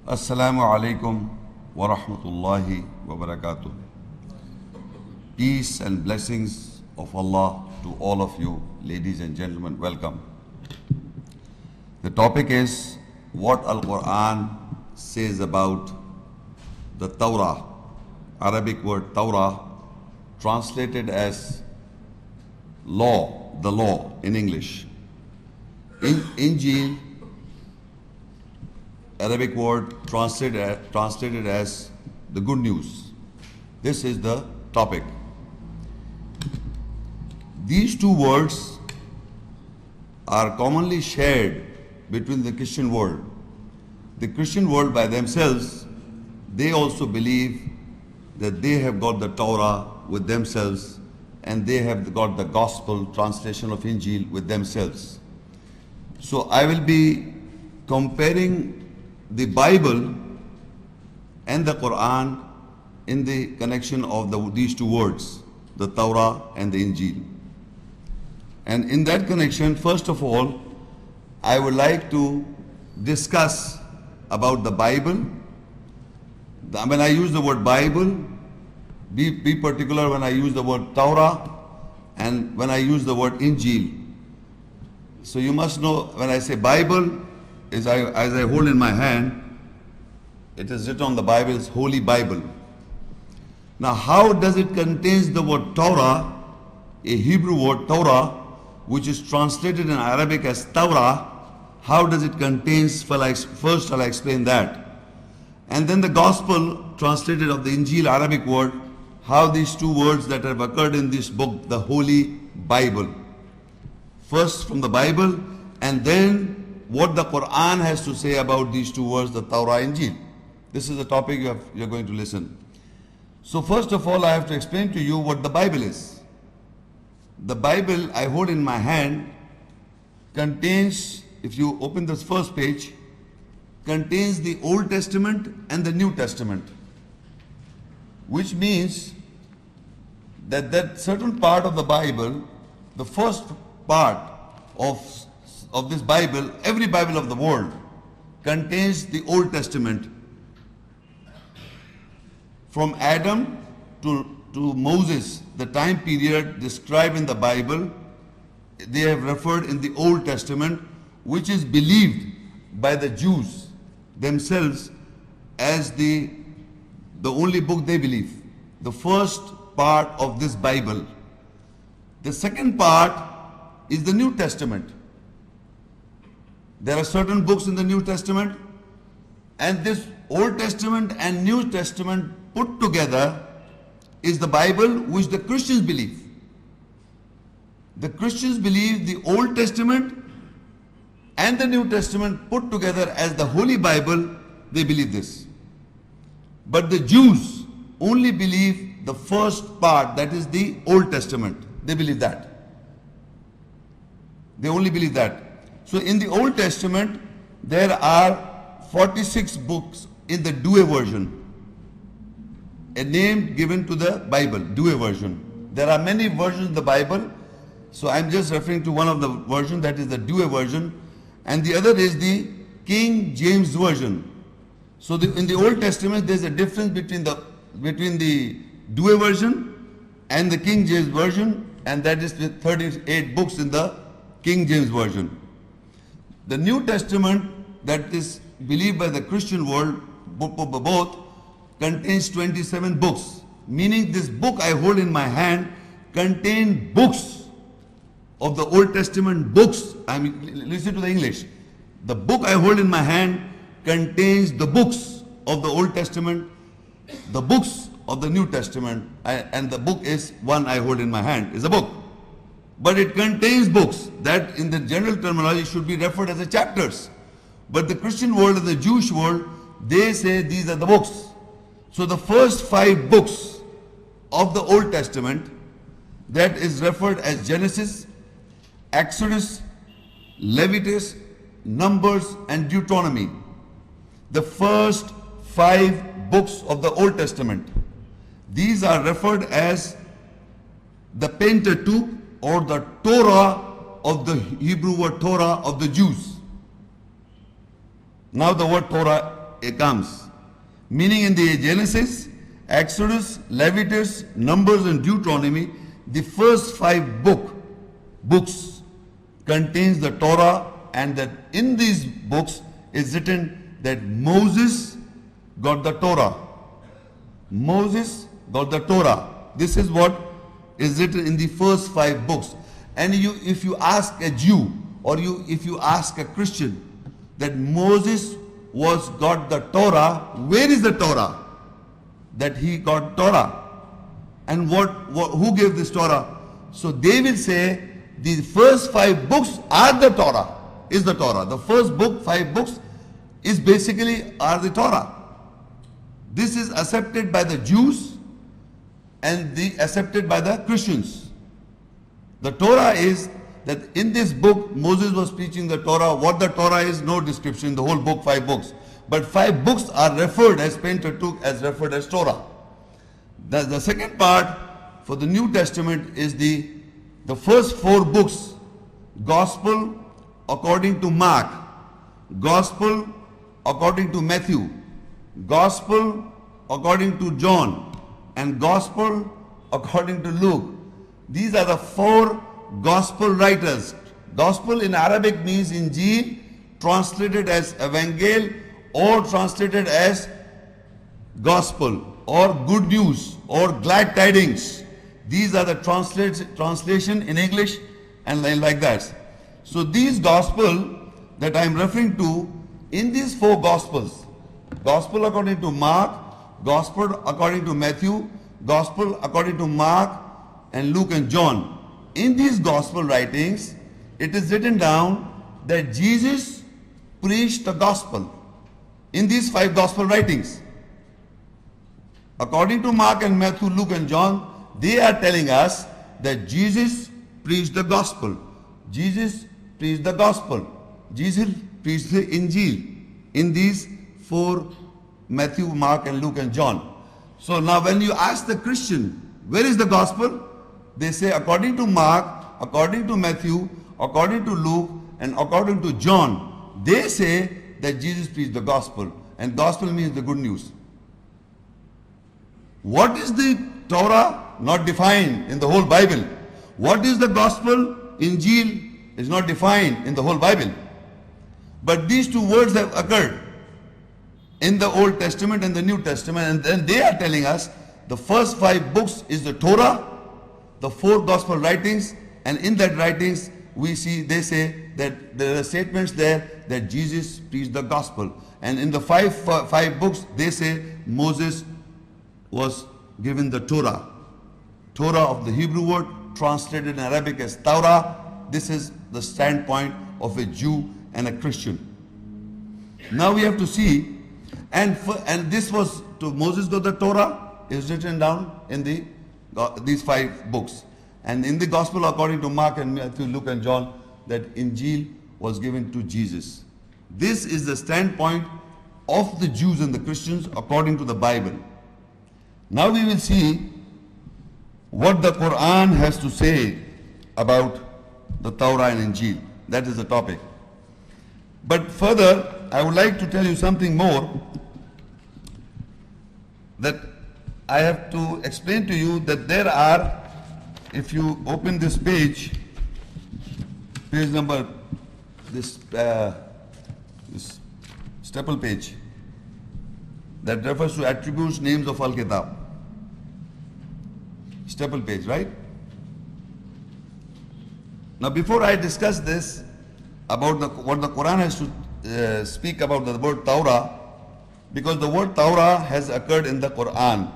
Assalamu alaikum wa rahmatullahi wa barakatuh. Peace and blessings of Allah to all of you, ladies and gentlemen, welcome. The topic is what Al-Quran says about the Torah, Arabic word Torah, translated as law, the law in English. Injeel, Arabic word translated as the good news. This is the topic. These two words are commonly shared between the Christian world. The Christian world by themselves, they also believe that they have got the Torah with themselves and they have got the Gospel translation of Injeel with themselves. So I will be comparing the Bible and the Quran in the connection of these two words, the Torah and the Injeel. And in that connection, first of all, I would like to discuss about the Bible. When I use the word Bible, be particular when I use the word Torah and when I use the word Injeel. So you must know, when I say Bible, as I hold in my hand, it is written on the Bible, it's Holy Bible. Now how does it contain the word Torah, a Hebrew word Torah, which is translated in Arabic as Torah? How does it contain? First I'll explain that. And then the Gospel translated of the Injeel, Arabic word, how these two words that have occurred in this book, the Holy Bible. First from the Bible, and then what the Quran has to say about these two words, the Torah and Injeel. This is the topic you're going to listen. So first of all, I have to explain to you what the Bible is. The Bible I hold in my hand contains, if you open this first page, contains the Old Testament and the New Testament, which means that certain part of the Bible, the first part of this Bible, every Bible of the world, contains the Old Testament. From Adam to Moses, the time period described in the Bible, they have referred in the Old Testament, which is believed by the Jews themselves as the only book they believe. The first part of this Bible. The second part is the New Testament. There are certain books in the New Testament, and this Old Testament and New Testament put together is the Bible which the Christians believe. The Christians believe the Old Testament and the New Testament put together as the Holy Bible. They believe this. But the Jews only believe the first part, that is the Old Testament. They believe that. They only believe that. So in the Old Testament, there are 46 books in the Douay version, a name given to the Bible, Douay version. There are many versions of the Bible, so I'm just referring to one of the versions, that is the Douay version, and the other is the King James version. So in the Old Testament, there's a difference between the Douay version and the King James version, and that is the 38 books in the King James version. The New Testament, that is believed by the Christian world, both, contains 27 books. Meaning this book I hold in my hand contains books of the Old Testament books. Listen to the English. The book I hold in my hand contains the books of the Old Testament, the books of the New Testament, and the book is one I hold in my hand, is a book. But it contains books that in the general terminology should be referred as the chapters. But the Christian world and the Jewish world, they say these are the books. So the first 5 books of the Old Testament, that is referred as Genesis, Exodus, Leviticus, Numbers and Deuteronomy. The first 5 books of the Old Testament. These are referred as the Pentateuch or the Torah of the Hebrew word Torah of the Jews. Now the word Torah it comes. Meaning in the Genesis, Exodus, Leviticus, Numbers and Deuteronomy, the first 5 books contains the Torah, and that in these books is written that Moses got the Torah. Moses got the Torah. This is what is written in the first 5 books. And if you ask a Jew or if you ask a Christian that Moses got the Torah, where is the Torah? That he got Torah. And who gave this Torah? So they will say the first 5 books are the Torah, is the Torah. The first book, 5 books is basically are the Torah. This is accepted by the Jews and accepted by the Christians. The Torah is that in this book Moses was preaching the Torah. What the Torah is, no description, the whole book, 5 books. But 5 books are referred as Pentateuch, as referred as Torah. The second part for the New Testament is the first 4 books. Gospel according to Mark, Gospel according to Matthew, Gospel according to John, and Gospel according to Luke. These are the 4 Gospel writers. Gospel in Arabic means Injeel, translated as Evangel or translated as Gospel or Good News or Glad Tidings. These are the translation in English and like that. So these Gospel that I am referring to, in these 4 Gospels, Gospel according to Mark, Gospel according to Matthew, Gospel according to Mark and Luke and John. In these Gospel writings, it is written down that Jesus preached the Gospel. In these 5 Gospel writings, according to Mark and Matthew, Luke and John, they are telling us that Jesus preached the Gospel. Jesus preached the Gospel. Jesus preached the Injeel in these 4, Matthew, Mark and Luke and John. So now when you ask the Christian, where is the Gospel? They say according to Mark, according to Matthew, according to Luke and according to John. They say that Jesus preached the Gospel, and Gospel means the good news. What is the Torah? Not defined in the whole Bible. What is the Gospel? Injeel is not defined in the whole Bible. But these 2 words have occurred in the Old Testament and the New Testament, and then they are telling us the first 5 books is the Torah, the 4 Gospel writings, and in that writings we see, they say that there are statements there that Jesus preached the Gospel. And in the 5 books they say Moses was given the Torah. Torah of the Hebrew word, translated in Arabic as Torah. This is the standpoint of a Jew and a Christian. Now we have to see, and this was to Moses got the Torah is written down in these 5 books. And in the Gospel according to Mark and Matthew, Luke and John, that Injeel was given to Jesus. This is the standpoint of the Jews and the Christians according to the Bible. Now we will see what the Quran has to say about the Torah and Injeel. That is the topic. But further, I would like to tell you something more, that I have to explain to you that there are, if you open this page number, this staple page that refers to attributes, names of Al-Kitab. Staple page, right? Now before I discuss this about what the Quran has to speak about the word Torah, because the word Torah has occurred in the Quran,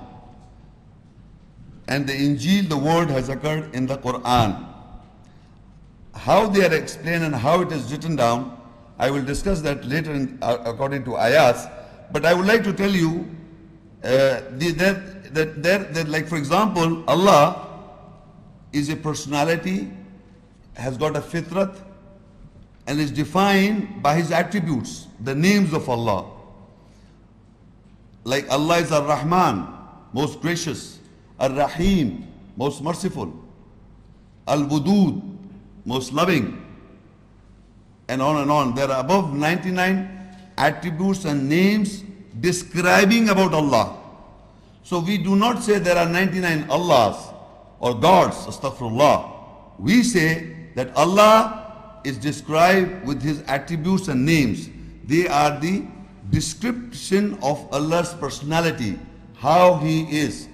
and the Injeel, the word has occurred in the Quran. How they are explained and how it is written down, I will discuss that later according to ayahs. But I would like to tell you that like for example, Allah is a personality, has got a fitrat, and is defined by His attributes, the names of Allah. Like Allah is Ar-Rahman, most gracious, Ar-Rahim, most merciful, Al-Wudud, most loving, and on and on. There are above 99 attributes and names describing about Allah. So we do not say there are 99 Allahs or gods, astaghfirullah. We say that Allah is described with His attributes and names. They are the description of Allah's personality, how He is.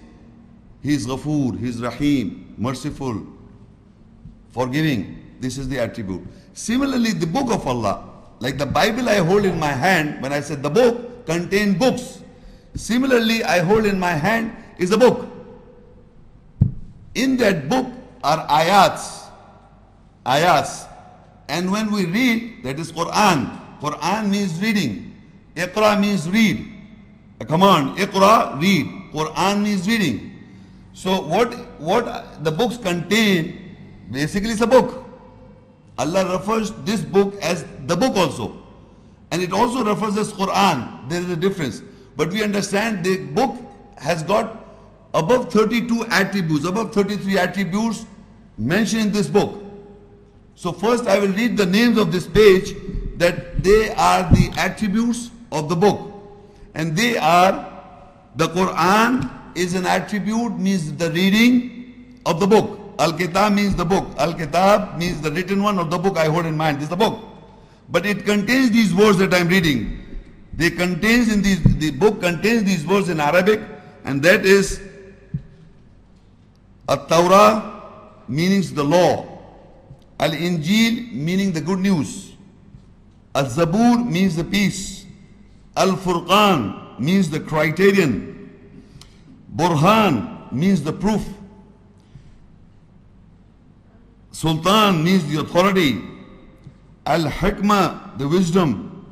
He is Ghafoor, He is Rahim, merciful, forgiving. This is the attribute. Similarly, the book of Allah, like the Bible I hold in my hand, when I said the book contains books. Similarly, I hold in my hand is a book. In that book are ayats. And when we read, that is Quran. Quran means reading. Iqra means read. A command, Iqra, read. Quran means reading. So what the books contain, basically is a book. Allah refers this book as the book also. And it also refers as Quran. There is a difference. But we understand the book has got above 32 attributes, above 33 attributes mentioned in this book. So first I will read the names of this page, that they are the attributes of the book. And they are, the Quran is an attribute, means the reading of the book. Al-Kitab means the book. Al-Kitab means the written one of the book I hold in mind. This is the book. But it contains these words that I am reading. The book contains these words in Arabic, and that is At-Taurah, meaning the law. Al-Injeel, meaning the good news. Al-Zabur means the peace. Al-Furqan means the criterion. Burhan means the proof. Sultan means the authority. Al-Hikmah, the wisdom.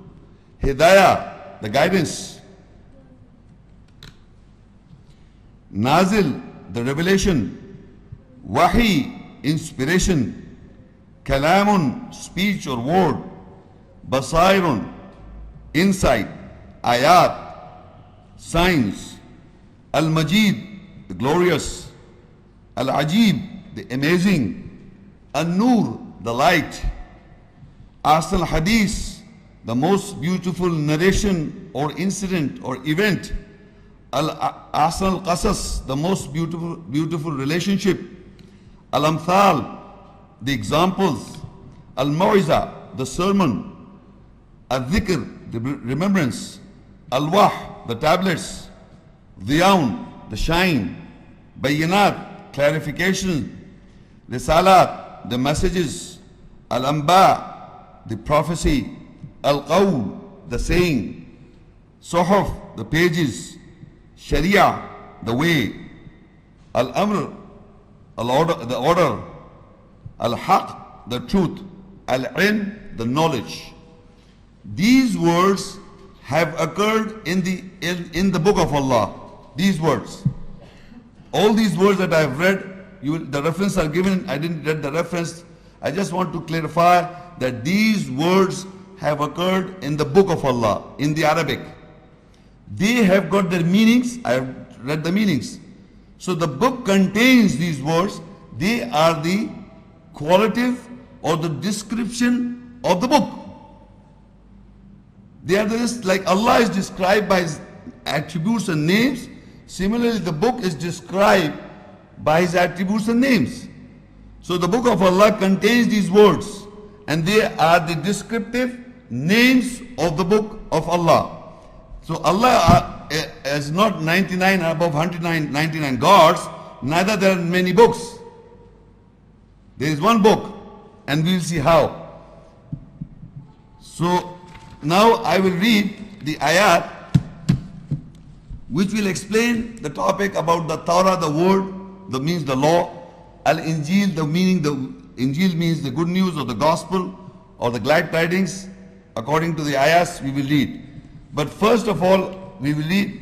Hidayah, the guidance. Nazil, the revelation. Wahi, inspiration. Kalamun, speech or word. Basairun, insight. Ayat, signs. Al-Majid, the glorious. Al-Ajib, the amazing. An-Nur, the light. Asal Hadith, the most beautiful narration or incident or event. Asal Qasas, the most beautiful relationship. Al-Amthal, the examples. Al-Maw'iza, the sermon. Al-Dhikr, the remembrance. Al-Wah, the tablets. Dhiyaun, the shine. Bayyanat, clarification. Risalat, the messages. Al-Amba, the prophecy. Al-Qawl, the saying. Suhuf, the pages. Sharia, the way. Al-Amr, the order. Al-Haq, the truth. Al-Ilm, the knowledge. These words have occurred in the book of Allah. These words. All these words that I have read, the reference are given. I didn't read the reference. I just want to clarify that these words have occurred in the book of Allah, in the Arabic. They have got their meanings. I have read the meanings. So the book contains these words. They are the qualitative or the description of the book. They are just like Allah is described by His attributes and names. Similarly, the book is described by His attributes and names. So the book of Allah contains these words, and they are the descriptive names of the book of Allah. So Allah is not 99 above 199 gods, neither there are many books. There is one book, and we will see how. So now I will read the ayat which will explain the topic about the Torah, the word, that means the law. Al-Injeel, the Injeel means the good news or the gospel or the glad tidings. According to the ayahs, we will read. But first of all, we will read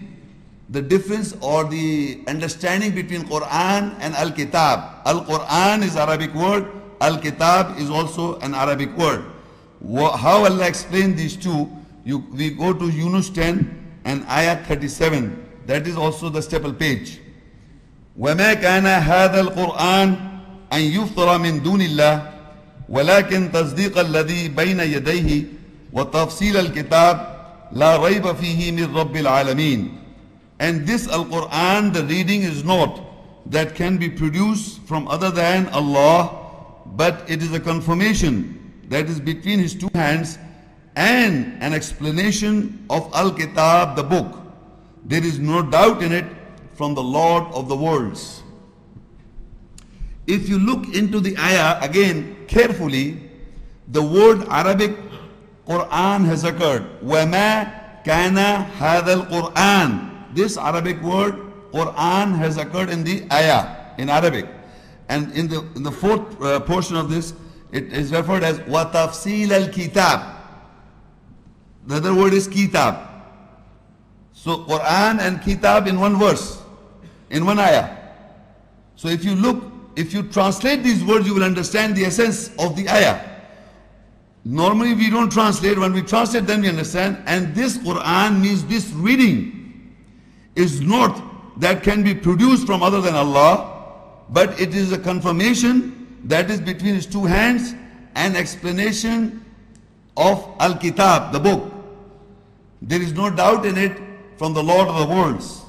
the difference or the understanding between Quran and Al-Kitab. Al-Quran is Arabic word. Al-Kitab is also an Arabic word. How Allah explained these two, we go to Younus 10 and ayat 37. That is also the staple page. وَمَا كَانَ هَذَا الْقُرْآنِ أَنْ يُفْطَرَ مِنْ دُونِ اللَّهِ وَلَكِنْ تَصْدِيقَ الَّذِي بَيْنَ يَدَيْهِ وَتَفْصِيلَ الْكِتَابِ لا ريب فيه من رب العالمين. And this Al-Quran, the reading is not that can be produced from other than Allah, but it is a confirmation that is between his two hands and an explanation of Al-Kitab, the book. There is no doubt in it from the Lord of the worlds. If you look into the ayah again carefully, the word Arabic Quran has occurred. وَمَا كَانَ هَذَا الْقُرْآنِ. This Arabic word Quran has occurred in the ayah in Arabic. And in the fourth portion of this, it is referred as وَتَفْصِيلَ الْكِتَابِ. The other word is Kitab. So Quran and Kitab in one verse, in one ayah. So if you translate these words, you will understand the essence of the ayah. Normally we don't translate. When we translate, then we understand. And this Quran means this reading is not that can be produced from other than Allah, but it is a confirmation that is between his two hands, an explanation of Al-Kitab, the book. There is no doubt in it from the Lord of the worlds.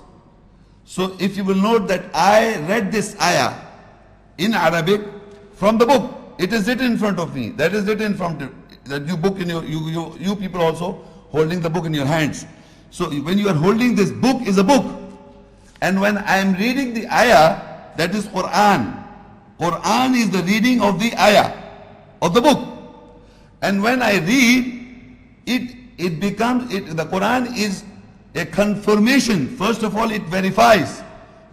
So if you will note that I read this ayah in Arabic from the book. It is written in front of me. That is written from that you book in your you people also holding the book in your hands. So when you are holding this book is a book. And when I am reading the ayah, that is Quran. Quran is the reading of the ayah, of the book. And when I read, it becomes, the Quran is a confirmation. First of all, it verifies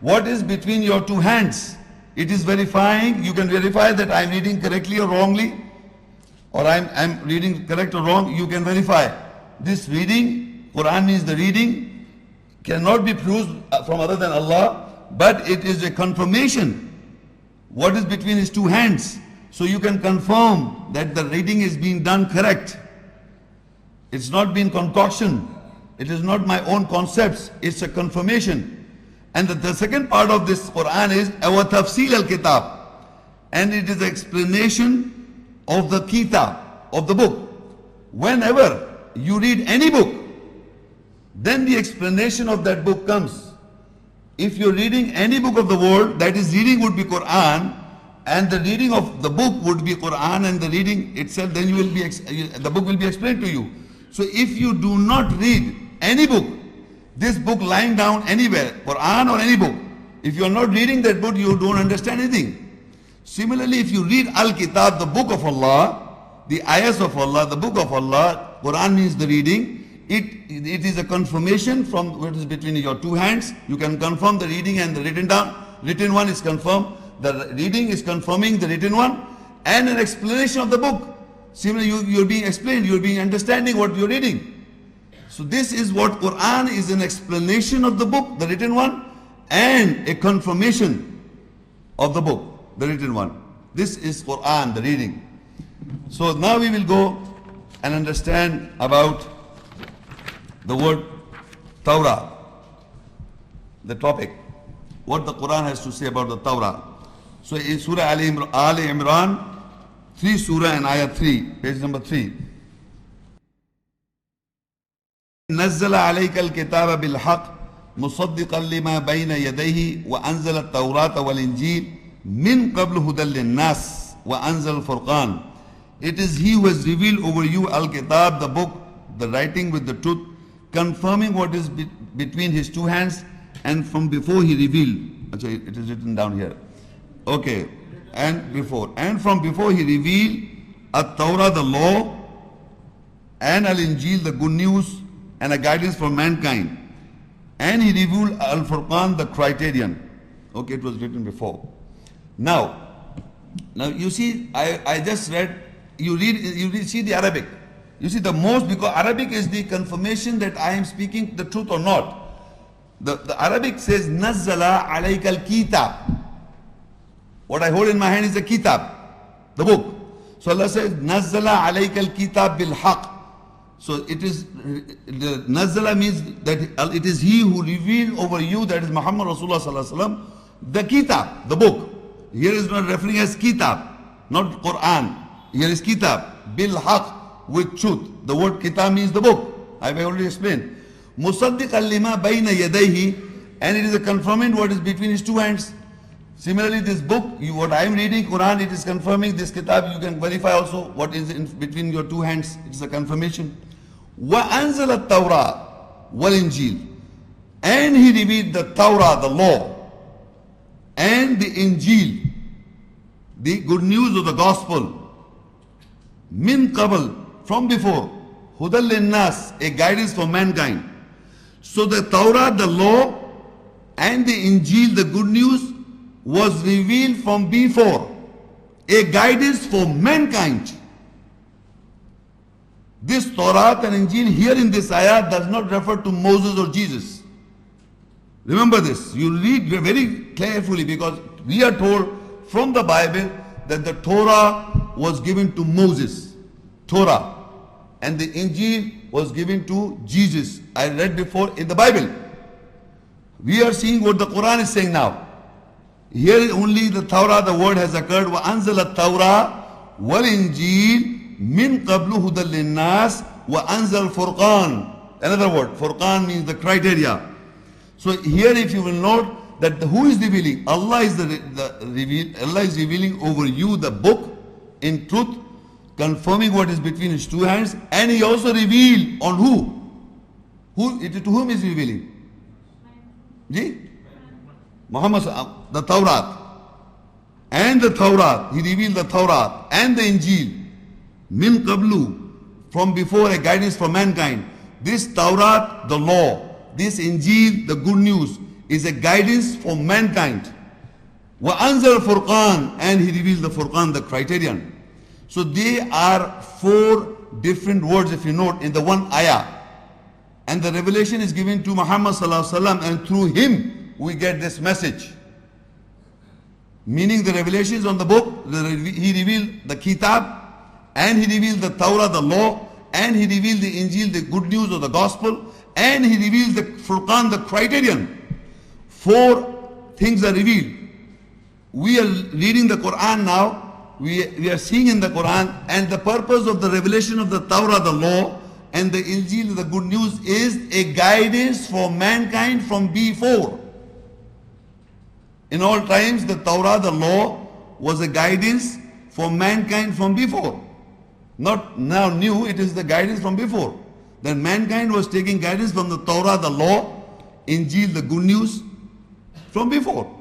what is between your two hands. It is verifying, you can verify that I am reading correctly or wrongly, or I am reading correct or wrong, you can verify. This reading, Quran means the reading, cannot be proved from other than Allah, but it is a confirmation what is between his two hands. So you can confirm that the reading is being done correct. It's not been concoction. It is not my own concepts. It's a confirmation. And the second part of this Quran is tafsil al-Kitab. And it is the explanation of the Kitab, of the book. Whenever you read any book, then the explanation of that book comes. If you're reading any book of the world, that is reading would be Quran, and the reading of the book would be Quran, and the reading itself, then you will be the book will be explained to you. So if you do not read any book, this book lying down anywhere, Quran or any book, if you are not reading that book, you don't understand anything. Similarly, if you read Al-Kitab, the book of Allah, the ayahs of Allah, the book of Allah, Quran means the reading. It is a confirmation from what is between your two hands. You can confirm the reading and the written down. Written one is confirmed. The reading is confirming the written one, and an explanation of the book. Similarly, you're being explained, you're being understanding what you're reading. So this is what Quran is, an explanation of the book, the written one, and a confirmation of the book, the written one. This is Quran, the reading. So now we will go and understand about the word Torah, the topic, what the Quran has to say about the Torah. So in Surah Aal-e-Imran, 3 Surah and Ayah 3, page number 3. نزل عليك الكتاب بالحق مصدقا لما بين يديه وأنزل التوراة والإنجيل من قبل هدى للناس وأنزل الفرقان. It is he who has revealed over you Al-Kitab, the book, the writing with the truth, confirming what is between his two hands, and from before he revealed. So it is written down here. Okay, and from before he revealed At-Taurah, the law, and Al-Injeel, the good news, and a guidance for mankind. And he revealed Al-Furqan, the criterion. Okay, it was written before. Now you see, I just read, you see the Arabic. You see the most, because Arabic is the confirmation that I am speaking the truth or not. The Arabic says, Nazzala alayka al-Kitab. What I hold in my hand is the Kitab, the book. So Allah says, Nazzala alayka al-Kitab bil-haq. So it is, the Nazzala means that it is he who revealed over you, that is Muhammad Rasulullah sallallahu alaihi wasallam, the Kitab, the book. Here is not referring as Kitab, not Quran. Here is Kitab, bil-haq, with truth. The word Kitab means the book. I've already explained. Musaddiqan lima bayna yadayhi, and it is a confirming what is between his two hands. Similarly, this book, what I am reading, Quran, it is confirming. This kitab, you can verify also what is in between your two hands. It is a confirmation. وَأَنزَلَ التَّوْرَةَ وَالْإِنْجِيلَ, and he revealed the Torah, the law, and the Injeel, the good news of the gospel, min qabl, from before, hudal linnas, a guidance for mankind. So the Torah, the law, and the Injeel, the good news, was revealed from before, a guidance for mankind. This Torah and Injeel here in this ayah does not refer to Moses or Jesus. Remember this, you read very carefully, because we are told from the Bible that the Torah was given to Moses, Torah, and the Injeel was given to Jesus. I read before in the Bible. We are seeing what the Quran is saying now. Here only the Torah, the word has occurred. وَأَنزَلَ التَّوْرَةَ وَالْإِنْجِيلَ مِنْ قَبْلُ هُدًى لِلنَّاسِ وَأَنزَلَ الْفُرْقَانَ. Another word, Furqan means the criteria. So here if you will note that who is revealing? Allah is Allah is revealing over you the book in truth, confirming what is between his two hands, and he also revealed on who? To whom is revealing? Muhammad, the Torah. And the Torah, he revealed the Torah and the Injeel. Min qablu, from before, a guidance for mankind. This Torah, the law, this Injeel, the good news, is a guidance for mankind. Wa anzal Furqan, and he revealed the Furqan, the criterion. So they are four different words, if you note, in the one ayah. And the revelation is given to Muhammad sallallahu alaihi wasallam, and through him we get this message. Meaning the revelation is on the book, he revealed the Kitab, and he revealed the Torah, the law, and he revealed the Injeel, the good news of the gospel, and he revealed the Furqan, the criterion. Four things are revealed. We are reading the Quran now, we are seeing in the Quran, and the purpose of the revelation of the Torah, the law, and the Injeel, the good news, is a guidance for mankind from before. In all times, the Torah, the law, was a guidance for mankind from before. Not now new, it is the guidance from before. Then mankind was taking guidance from the Torah, the law, Injeel, the good news, from before.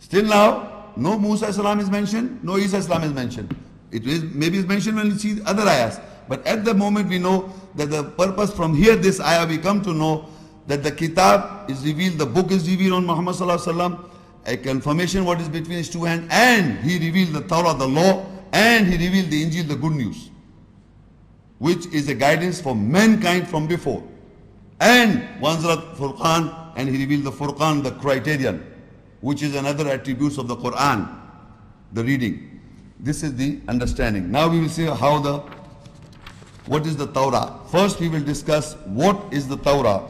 Still now, no Musa Islam is mentioned, no Isa Islam is mentioned. It is maybe is mentioned when we see other ayahs. But at the moment we know that the purpose from here, this ayah, we come to know that the Kitab is revealed, the book is revealed on Muhammad sallallahu alaihi wasallam, a confirmation what is between his two hands, and he revealed the Torah, the law, and he revealed the Injeel, the good news, which is a guidance for mankind from before. And Wanzarat Furqan, and he revealed the Furqan, the criterion, which is another attributes of the Quran, the reading. This is the understanding. Now we will see what is the Torah. First we will discuss what is the Torah.